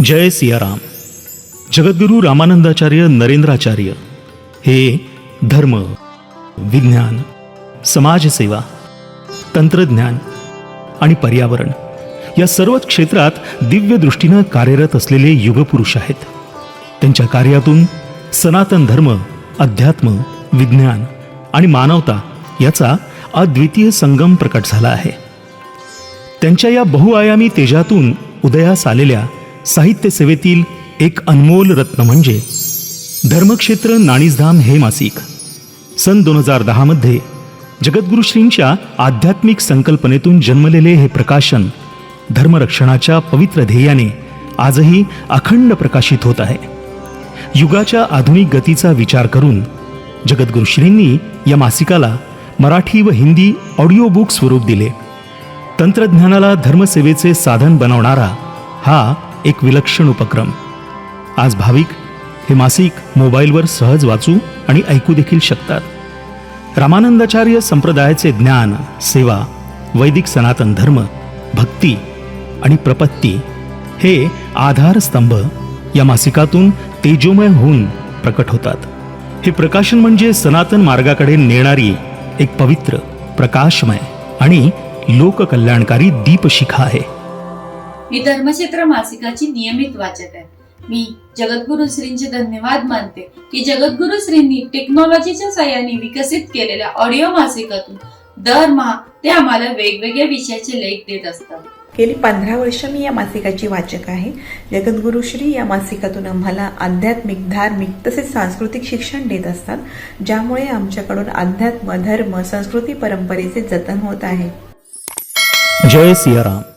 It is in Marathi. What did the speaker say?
जय सियाराम. जगद्गुरू रामानंदाचार्य नरेंद्राचार्य हे धर्म, विज्ञान, समाजसेवा, तंत्रज्ञान आणि पर्यावरण या सर्वच क्षेत्रात दिव्य दृष्टीनं कार्यरत असलेले युगपुरुष आहेत. त्यांच्या कार्यातून सनातन धर्म, अध्यात्म, विज्ञान आणि मानवता याचा अद्वितीय संगम प्रकट झाला आहे. त्यांच्या या बहुआयामी तेजातून उदयास आलेल्या साहित्य सेवेतील एक अनमोल रत्न म्हणजे धर्मक्षेत्र नाणीजधाम हे मासिक. सन 2010 मध्ये जगद्गुरुश्रींच्या आध्यात्मिक संकल्पनेतून जन्मलेले हे प्रकाशन धर्मरक्षणाच्या पवित्र ध्येयाने आजही अखंड प्रकाशित होत आहे. युगाच्या आधुनिक गतीचा विचार करून जगद्गुरुश्रींनी या मासिकाला मराठी व हिंदी ऑडिओ बुक स्वरूप दिले. तंत्रज्ञानाला धर्मसेवेचे साधन बनवणारा हा एक विलक्षण उपक्रम. आज भाविक हे मासिक मोबाईलवर सहज वाचू आणि ऐकू देखील शकतात. रामानंदाचार्य संप्रदायाचे ज्ञान, सेवा, वैदिक सनातन धर्म, भक्ती आणि प्रपत्ती हे आधारस्तंभ या मासिकातून तेजोमय होऊन प्रकट होतात. हे प्रकाशन म्हणजे सनातन मार्गाकडे नेणारी एक पवित्र, प्रकाशमय आणि लोककल्याणकारी दीपशिखा आहे. मी धर्मक्षेत्र मासिकाची नियमित वाचक आहे. मी जगद्गुरु श्रींचे धन्यवाद मानते की जगद्गुरु श्रींनी टेक्नॉलॉजीच्या साहाय्याने विकसित केलेल्या ऑडिओ मासिकातून दरमहा ते आम्हाला वेगवेगळ्या विषयाचे लेख देत असतात. गेली 15 वर्ष मी या मासिकाची वाचक आहे. जगद्गुरु श्री या मासिकातून आम्हाला आध्यात्मिक, धार्मिक तसेच सांस्कृतिक शिक्षण देत असतात, ज्यामुळे आमच्याकडून अध्यात्म, धर्म, संस्कृती, परंपरेचे जतन होत आहे. जय सियाराम.